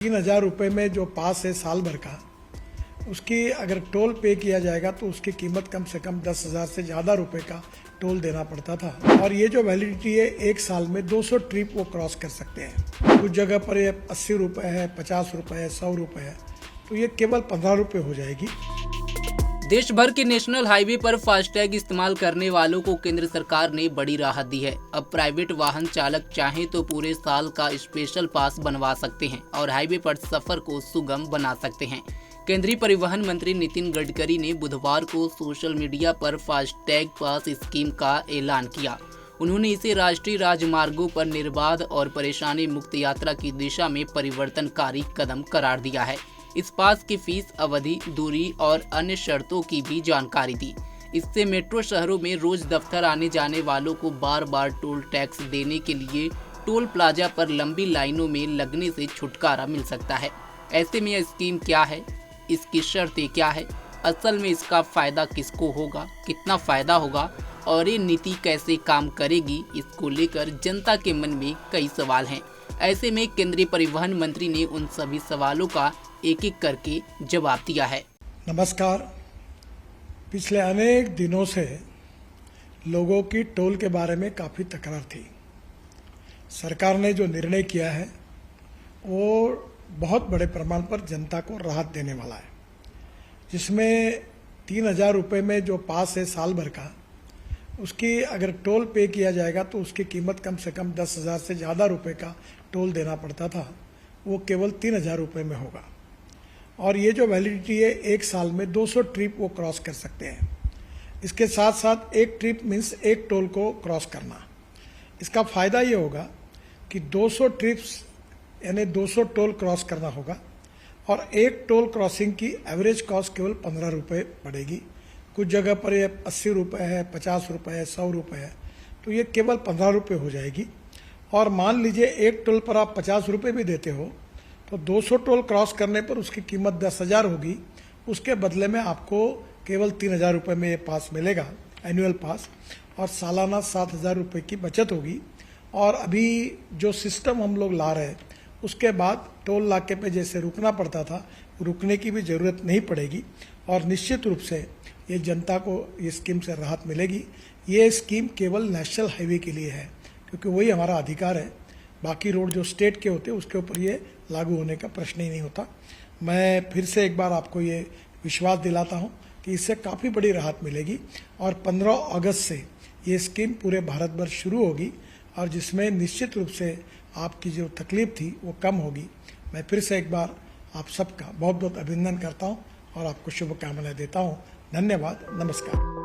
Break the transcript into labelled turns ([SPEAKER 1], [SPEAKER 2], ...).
[SPEAKER 1] ₹3000 में जो पास है साल भर का, उसकी अगर टोल पे किया जाएगा तो उसकी कीमत कम से कम 10,000 से ज़्यादा रुपए का टोल देना पड़ता था। और ये जो वैलिडिटी है, एक साल में 200 ट्रिप वो क्रॉस कर सकते हैं। कुछ जगह पर ये ₹80 है, ₹50 है, ₹100 है, तो ये केवल ₹15 हो जाएगी।
[SPEAKER 2] देश भर के नेशनल हाईवे पर फास्टैग इस्तेमाल करने वालों को केंद्र सरकार ने बड़ी राहत दी है। अब प्राइवेट वाहन चालक चाहें तो पूरे साल का स्पेशल पास बनवा सकते हैं और हाईवे पर सफर को सुगम बना सकते हैं। केंद्रीय परिवहन मंत्री नितिन गडकरी ने बुधवार को सोशल मीडिया पर फास्टैग पास स्कीम का ऐलान किया। उन्होंने इसे राष्ट्रीय राजमार्गों पर निर्बाध और परेशानी मुक्त यात्रा की दिशा में परिवर्तनकारी कदम करार दिया है। इस पास की फीस, अवधि, दूरी और अन्य शर्तों की भी जानकारी दी। इससे मेट्रो शहरों में रोज दफ्तर आने जाने वालों को बार बार टोल टैक्स देने के लिए टोल प्लाजा पर लंबी लाइनों में लगने से छुटकारा मिल सकता है। ऐसे में यह स्कीम क्या है, इसकी शर्तें क्या है, असल में इसका फायदा किसको होगा, कितना फायदा होगा और ये नीति कैसे काम करेगी, इसको लेकर जनता के मन में कई सवाल हैं। ऐसे में केंद्रीय परिवहन मंत्री ने उन सभी सवालों का एक एक करके जवाब दिया है।
[SPEAKER 1] नमस्कार। पिछले अनेक दिनों से लोगों की टोल के बारे में काफ़ी तकरार थी। सरकार ने जो निर्णय किया है वो बहुत बड़े प्रमाण पर जनता को राहत देने वाला है, जिसमें ₹3000 में जो पास है साल भर का, उसकी अगर टोल पे किया जाएगा तो उसकी कीमत कम से कम 10,000 से ज़्यादा रुपए का टोल देना पड़ता था, वो केवल ₹3000 में होगा। और ये जो वैलिडिटी है, एक साल में 200 ट्रिप वो क्रॉस कर सकते हैं। इसके साथ साथ एक ट्रिप मीन्स एक टोल को क्रॉस करना। इसका फ़ायदा ये होगा कि 200 ट्रिप्स यानी 200 टोल क्रॉस करना होगा और एक टोल क्रॉसिंग की एवरेज कॉस्ट केवल ₹15 पड़ेगी। कुछ जगह पर ये ₹80 है, ₹50 है, ₹100 है, तो ये केवल ₹15 हो जाएगी। और मान लीजिए एक टोल पर आप ₹50 भी देते हो तो 200 टोल क्रॉस करने पर उसकी कीमत 10,000 होगी। उसके बदले में आपको केवल ₹3000 में ये पास मिलेगा, एनुअल पास, और सालाना ₹7,000 की बचत होगी। और अभी जो सिस्टम हम लोग ला रहे हैं, उसके बाद टोल नाके पे जैसे रुकना पड़ता था, रुकने की भी ज़रूरत नहीं पड़ेगी। और निश्चित रूप से ये जनता को ये स्कीम से राहत मिलेगी। ये स्कीम केवल नेशनल हाईवे के लिए है, क्योंकि वही हमारा अधिकार है। बाकी रोड जो स्टेट के होते हैं उसके ऊपर ये लागू होने का प्रश्न ही नहीं होता। मैं फिर से एक बार आपको ये विश्वास दिलाता हूँ कि इससे काफ़ी बड़ी राहत मिलेगी। और 15 अगस्त से ये स्कीम पूरे भारत भर शुरू होगी और जिसमें निश्चित रूप से आपकी जो तकलीफ थी वो कम होगी। मैं फिर से एक बार आप सबका बहुत बहुत अभिनंदन करता हूँ और आपको शुभकामनाएं देता हूँ। धन्यवाद। नमस्कार।